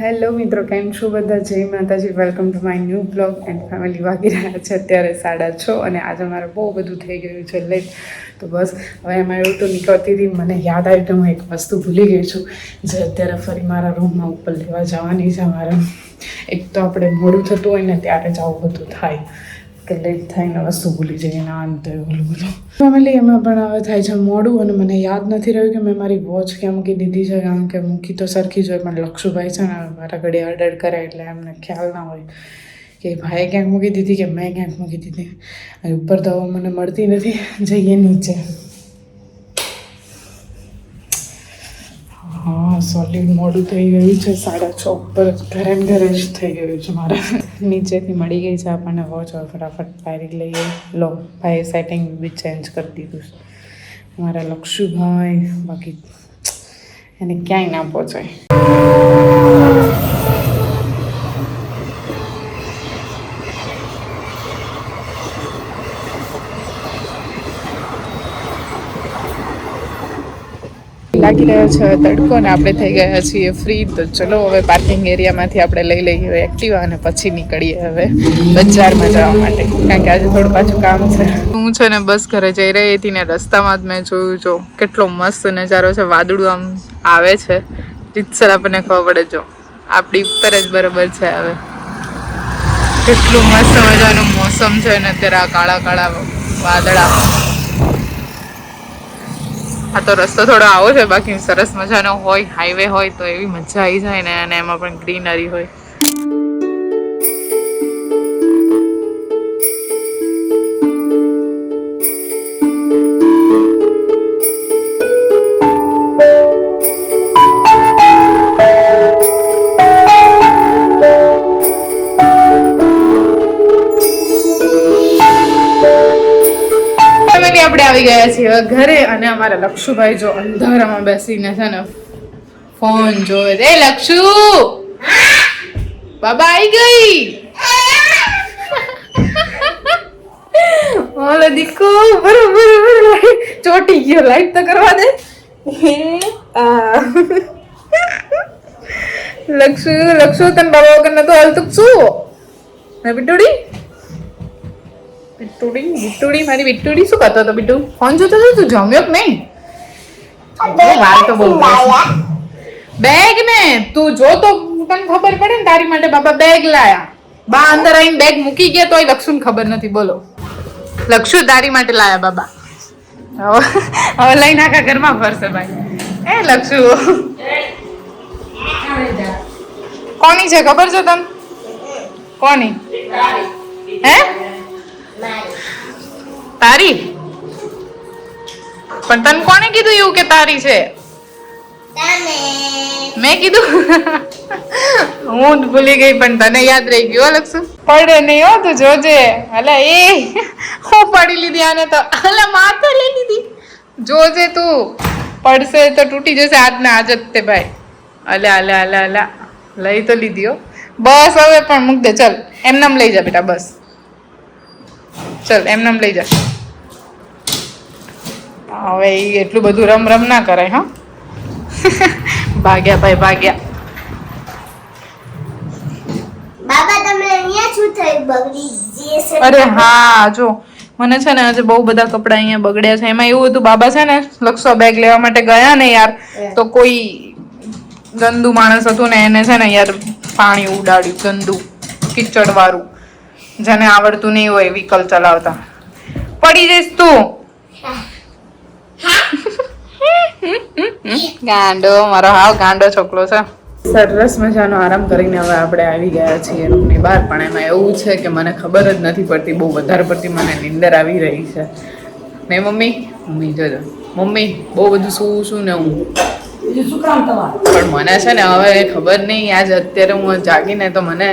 Hello મિત્રો, કેમ છો બધા? જય માતાજી. Welcome to my new blog and family. વાગી રહ્યા છે અત્યારે 6:30 અને આજે મારે બહુ બધું થઈ ગયું છે લેટ. તો બસ હવે એમાં એવું તો નીકળતી હતી, મને યાદ આવ્યું કે હું એક વસ્તુ ભૂલી ગઈ છું, જે અત્યારે ફરી મારા રૂમમાં ઉપર લેવા જવાની છે મારે. એક તો આપણે મોડું થતું હોય ને ત્યારે જ આવું બધું થાય કે લેટ થઈને વસ્તુ ભૂલી જઈએ ને આમ તો ઓલું બધું. ફેમિલી એમાં પણ હવે થાય છે મોડું અને મને યાદ નથી રહ્યું કે મેં મારી વોચ ક્યાં મૂકી દીધી છે, કારણ કે મૂકી તો સરખી જ હોય પણ લક્ષુભાઈ છે ને મારા ઘડી અડડ કરે એટલે એમને ખ્યાલ ના હોય કે ભાઈએ ક્યાંક મૂકી દીધી કે મેં ક્યાંક મૂકી દીધી. અને ઉપર તો મને મળતી નથી, જઈએ નીચે. હા, સોલિડ મોડું થઈ ગયું છે. 6:30 ઉપર ઘરે ઘરે જ થઈ ગયું છે મારે. નીચેથી મળી ગઈ છે આપણને વોચ, ફટાફટ પહેરી લઈએ. લો, ભાઈ સેટિંગ બી ચેન્જ કરી દીધું છે મારા લક્ષુભાઈ. બાકી એને ક્યાંય ના પહોંચાય. લાગી રહ્યો છે તડકો ને આપણે થઈ ગયા છીએ ફ્રી. તો ચલો હવે પાર્કિંગ એરિયામાંથી આપણે લઈ લઈએ એક્ટિવા અને પછી નીકળીએ હવે બજારમાં જવા માટે, કારણ કે આજે થોડું પાછું કામ છે. હું છે ને બસ ઘરે જઈ રહી હતી ને રસ્તામાં જ મેં જોયું જો કેટલો મસ્ત નજારો છે. વાદળું આમ આવે છે, રીતસર આપણને ખબર પડે જો આપણી ઉપર જ બરોબર છે. હવે કેટલું મસ્ત મજાનું મોસમ છે ને અત્યારે આ કાળા કાળા વાદળા. આ તો રસ્તો થોડો આવો છે, બાકી સરસ મજાનો હોય, હાઈવે હોય તો એવી મજા આવી જાય ને, અને એમાં પણ ગ્રીનરી હોય. આપણે આવી ગયા છીએ ઘરે અને અમારા લક્ષુભાઈ જો અંધારામાં બેસીને છે ને ફોન જોવે છે. લક્ષુ બાબા આવી ગઈ. ઓલો દીકો બરોબર ચોટી ગયો. લાઈટ તો કરવા દે. લક્ષુ તને બાબા વગર નતો હાલતું શું? બિટુડી બિટ્ટુડી મારી બિટ્ટુડી શું કરતો હતો? બિટ્ટુ ફોન જોતો હતો? તું જમ્યો કે નહીં? વાત તો બહુ બેગ ને તું જો તો તને ખબર પડે ને. તારી માટે બાબા બેગ લાયા. બા અંદર આવીને બેગ મૂકી ગયા તોય લક્ષુને ખબર નથી. બોલો, લક્ષુ તારી માટે લાયા બાબા. હવે લઈને આખા ઘરમાં ફરશે ભાઈ. એ લક્ષુ કોની છે ખબર છે તને? કોની? હે તારી? પણ તને કોને કીધું એવું કે તારી છે? મેં કીધું? હું જ ભૂલી ગઈ પણ તને યાદ રહી ગયું. લક્ષુ પડે નહીં હો, તું જોજે. અલા એ હું પડી લીધી આને તો. અલા માથે લઈ લીધી. જોજે તું, પડશે તો તૂટી જશે આજના આજ જ તે ભાઈ. અલા અલા અલા અલા લઈ તો લીધી હો. બસ હવે પણ મૂક દે. ચલ એમનામ લઈ જા બેટા, બસ ચલ એમનામ લઈ જા. હવે એટલું બધું રમ ના કરાય. હા ભાગ્યા ભાઈ ભાગ્યા. બાબા તમે અહીંયા શું થઈ બગડી જશે? અરે હા, જો મને છે ને આજે બહુ બધા કપડા અહીંયા બગડ્યા છે. એમાં એવું હતું, બાબા છે ને લક્ષો બેગ લેવા માટે ગયા ને યાર, તો કોઈ ગંદુ માણસ હતું ને એને છે ને યાર પાણી ઉડાડ્યું, ગંદુ કિચડ વાળું. જેને આવડતું નહીં હોય વ્હીકલ ચલાવતા. પડી જઈશ તું. ગાંડો મારો, હાવ ગાંડો છોકરો છે. સરસ મજાનો આરામ કરીને હવે આપણે આવી ગયા છીએ રૂમની બહાર. પણ એમાં એવું છે કે મને ખબર જ નથી પડતી, બહુ વધારે પડતી મને નીંદર આવી રહી છે. ને મમ્મી જોજો, મમ્મી બહુ બધું શું ને હું પણ મને છે ને હવે ખબર નહીં. આજ અત્યારે હું જાગીને તો મને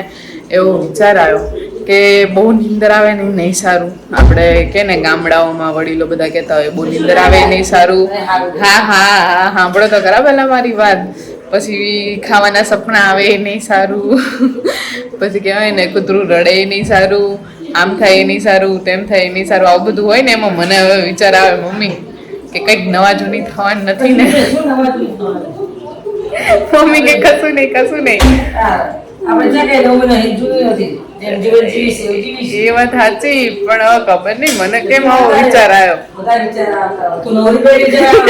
એવો વિચાર આવ્યો કે બહુ નીંદર આવે ને નહીં સારું. આપણે કે ને ગામડાઓમાં વડીલો બધા કહેતા હોય બહુ નીંદર આવે નહીં સારું. હા સાંભળો તો ખરા પહેલા મારી વાત. પછી ખાવાના સપના આવે એ નહીં સારું. પછી કહેવાય ને કૂતરું રડે એ નહીં સારું, આમ થાય એ નહીં સારું, તેમ થાય એ નહીં સારું. આવું બધું હોય ને એમાં મને હવે વિચાર આવે મમ્મી કે કંઈક નવા જૂની થવાનું નથી ને. મમ્મી કે કશું નહીં આપણે જ્યાં કઈ નવું નહીં જોયું નથી જેમ જીવન જીવીશ એવું જીવીશ એ વાત સાચી પણ હવે ખબર નહીં મને કેમ આવો વિચાર આવ્યો બધા વિચાર આવતા હોય. તું નવરી પડી વિચાર આવે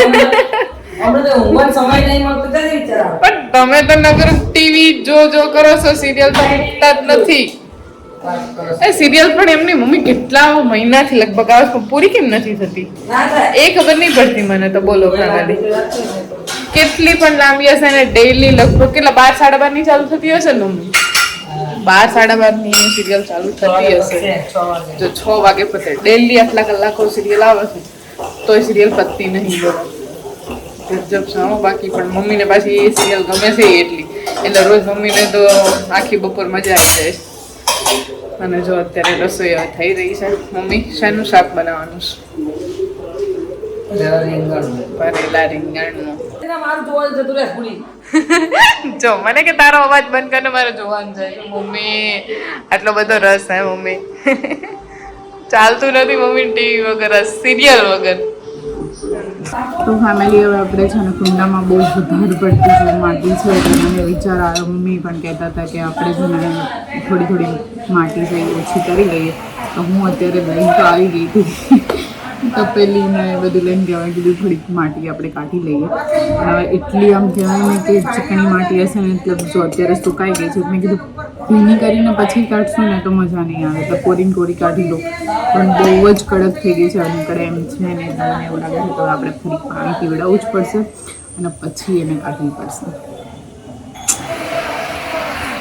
અમને તો ઊંઘવાનો સમય નહીં મળતો ત્યારે વિચાર આવે. પણ તમે તો નગર ટીવી જો કરો છો સિરિયલ તો મૂકતા જ નથી એ સિરિયલ પણ એમની મમ્મી કેટલા મહિનાથી લગભગ આવે છે, પૂરી કેમ નથી થતી ના થાય એ ખબર નહીં પડતી મને તો. બોલો ફેમિલી કેટલી પણ લાંબી હશે ને ડેઈલી લગભગ કેટલા 12 12:30 ની ચાલુ થતી હશે ને મમ્મી 12 12:30 ની સિરિયલ ચાલુ થતી હશે જો 6 વાગે પતે ડેઈલી આટલા કલાકો સિરિયલ આવે છે તો એ સિરિયલ પતતી નહીં બોલો ગજબ સામો. બાકી પણ મમ્મીને પાછી એ સિરિયલ ગમે છે એટલી એટલે રોજ મમ્મીને તો આખી બપોર મજા આવી જાય છે. અને જો અત્યારે રસોઈ હવે થઈ રહી છે. મમ્મી શાનું શાક બનાવવાનું છે? ભરેલા રીંગણનું. એના મારું જોવા જતું રહે પૂરી જો મને કે તારો અવાજ બંધ કરીને મારે જોવાનું છે. મમ્મી આટલો બધો રસ હે મમ્મી ચાલતું નથી મમ્મી ટીવી વગર સિરિયલ વગર. તો ફેમિલી હવે આપણે છે ને કુંડામાં બહુ વધારે પડતી જો માટી છે એટલે મને વિચાર આવ્યો. મમ્મી પણ કહેતા હતા કે આપણે છે ને થોડી માટી છે એ ઓછી કરી લઈએ. તો હું અત્યારે લઈને તો આવી ગઈ હતી તપેલી ને બધું લઈને કહેવાય કીધું થોડીક માટી આપણે કાઢી લઈએ. પણ હવે એટલી આમ કહેવાય ને કે ચીકણી માટી હશે ને એટલે જો અત્યારે સુકાઈ ગઈ છે મેં કીધું ભીની કરીને પછી કાઢશું ને તો મજા નહીં આવે એટલે કોરી કાઢી લો. પણ બહુ જ કડક થઈ ગઈ છે અને કડે એમ છે ને મને એવું લાગે છે તો આપણે થોડીક પાણી પીવડાવવું જ પડશે અને પછી એને કાઢવી પડશે.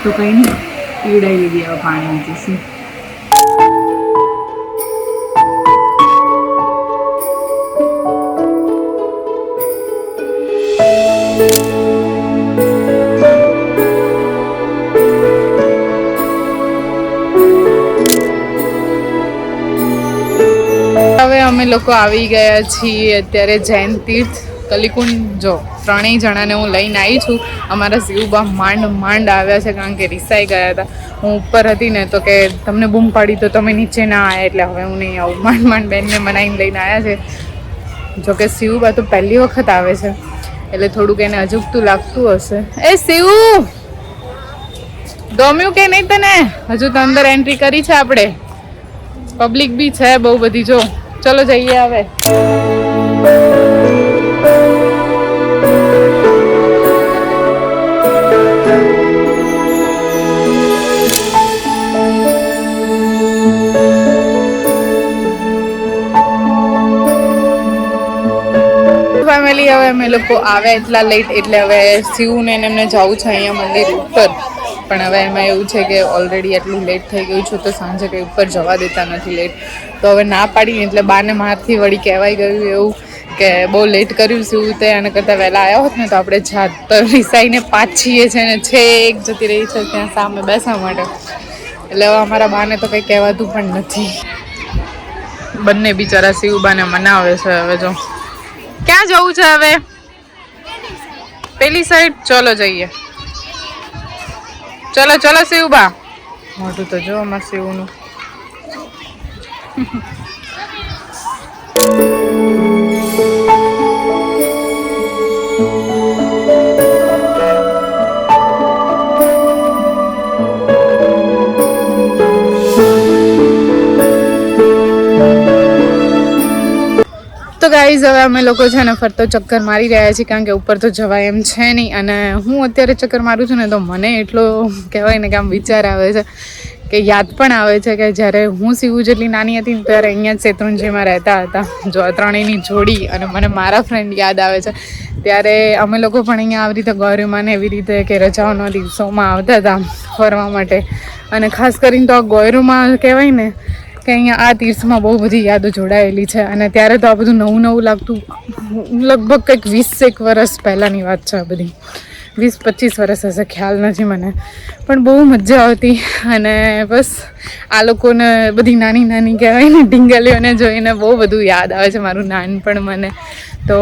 તો કંઈ નહીં પીવડાવી લીધી હવે પાણી મૂકીશું. હવે અમે લોકો આવી ગયા છીએ અત્યારે જૈન તીર્થ કલિકુંડ. જો 3 જણાને હું લઈને આવી છું. અમારા શિવબા માંડ આવ્યા છે કારણ કે રિસાઈ ગયા હતા. હું ઉપર હતી ને તો કે તમને બૂમ પાડી તો તમે નીચે ના આવ્યા એટલે હવે હું નહીં આવું. માંડ બેનને મનાઈને લઈને આવ્યા છે. જોકે શિવબા તો પહેલી વખત આવે છે એટલે થોડુંક એને અજુગતું લાગતું હશે. એ શિવ ગમ્યું કે નહીં તને? હજુ તો અંદર એન્ટ્રી કરી છે આપણે. પબ્લિક બી છે બહુ બધી. જો ચલો જઈએ હવે. ફેમિલી હવે અમે લોકો આવ્યા એટલા લેટ એટલે હવે શિવને એમને જવું છે અહીંયા મંદિર ઉપર. પણ હવે એમાં એવું છે કે ઓલરેડી એટલું લેટ થઈ ગયું છે તો સાંજે કંઈ ઉપર જવા દેતા નથી લેટ. તો હવે ના પાડીને એટલે બાને મારથી વળી કહેવાય ગયું એવું કે બહુ લેટ કર્યું શું તે આને કરતાં વહેલા આવ્યા હોત ને તો આપણે જાત તો રિસાઈને પાછીએ છે ને છે એક જતી રહી છે ત્યાં સામે બેસવા માટે. એટલે હવે અમારા બાને તો કંઈ કહેવાતું પણ નથી. બંને બિચારા શિવબાને મનાવે છે. હવે જો ક્યાં જવું છે હવે? પેલી સાઈડ. ચલો જઈએ. ચલો શિવબા. મોઢું તો જો અમારા શિવનું. તો ગાઈઝ હવે અમે લોકો છે ને ફરતો ચક્કર મારી રહ્યા છીએ કારણ કે ઉપર તો જવાય એમ છે નહીં. અને હું અત્યારે ચક્કર મારું છું ને તો મને એટલો કહેવાય ને કે આમ વિચાર આવે છે કે યાદ પણ આવે છે કે જ્યારે હું શિવ જેટલી નાની હતી ને ત્યારે અહીંયા જ શેત્રુંજીમાં રહેતા હતા. જો આ ત્રણેયની જોડી અને મને મારા ફ્રેન્ડ યાદ આવે છે. ત્યારે અમે લોકો પણ અહીંયા આવી રીતે ગોયરુમાં ને એવી રીતે કે રજાઓના દિવસોમાં આવતા હતા ફરવા માટે. અને ખાસ કરીને તો આ ગોયરુમાં કહેવાય ને કે અહીંયા આ તીર્થમાં બહુ બધી યાદો જોડાયેલી છે. અને ત્યારે તો આ બધું નવું લાગતું. લગભગ કંઈક 20 વર્ષ પહેલાંની વાત છે આ બધી. 20-25 વર્ષ હશે, ખ્યાલ નથી મને. પણ બહુ મજા આવતી. અને બસ આ લોકોને બધી નાની નાની કહેવાય ને ઢીંગલીઓને જોઈને બહુ બધું યાદ આવે છે મારું નાનપણ મને તો.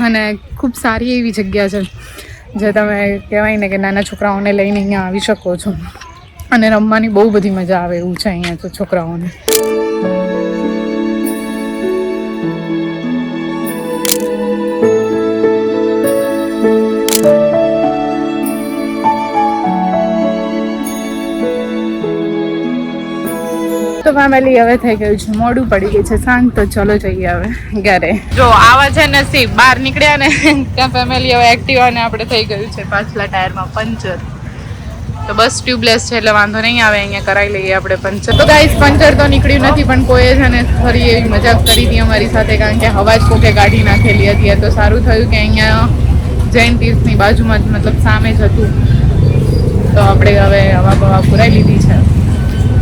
અને ખૂબ સારી એવી જગ્યા છે જે તમે કહેવાય ને કે નાના છોકરાઓને લઈને અહીંયા આવી શકો છો. અને રમવાની બહુ બધી મજા આવે એવું છે અહીંયા તો છોકરાઓને. તો ફેમિલી હવે થઈ ગયું છે મોડું પડી ગયું છે સાંજ તો ચલો જઈએ હવે ઘરે જો આવા છે નસીબ બહાર નીકળ્યા ને ત્યાં ફેમિલી હવે એક્ટિવા ને આપણે થઈ ગયું છે પાછલા ટાયરમાં પંચર તો બસ ટ્યુબલેસ છે એટલે વાંધો નહીં આવે અહીંયા કરાવી લઈએ આપણે પંચર તો ગાઈસ પંચર તો નીકળ્યું નથી પણ કોઈએ છે ને ફરી એવી મજાક કરી હતી અમારી સાથે કારણ કે હવા જ કોકે કાઢી નાખેલી હતી તો સારું થયું કે અહીંયા જૈન તીર્થની બાજુમાં જ મતલબ સામે જ હતું તો આપણે હવે હવા બવા પુરાઈ લીધી છે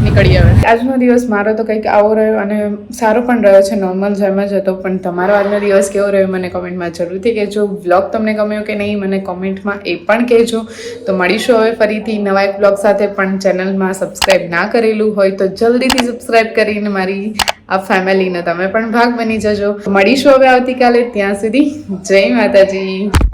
નીકળીએ હવે આજનો દિવસ મારો તો કંઈક આવો રહ્યો અને સારો પણ રહ્યો છે નોર્મલ જેમ જ હતો પણ તમારો આજનો દિવસ કેવો રહ્યો મને કમેન્ટમાં જરૂરથી કહેજો વ્લોગ તમને ગમ્યો કે નહીં મને કમેન્ટમાં એ પણ કહેજો તો મળીશું હવે ફરીથી નવા એક વ્લોગ સાથે પણ ચેનલમાં સબસ્ક્રાઈબ ના કરેલું હોય તો જલ્દીથી સબસ્ક્રાઈબ કરીને મારી આ ફેમિલીનો તમે પણ ભાગ બની જજો મળીશું હવે આવતીકાલે ત્યાં સુધી જય માતાજી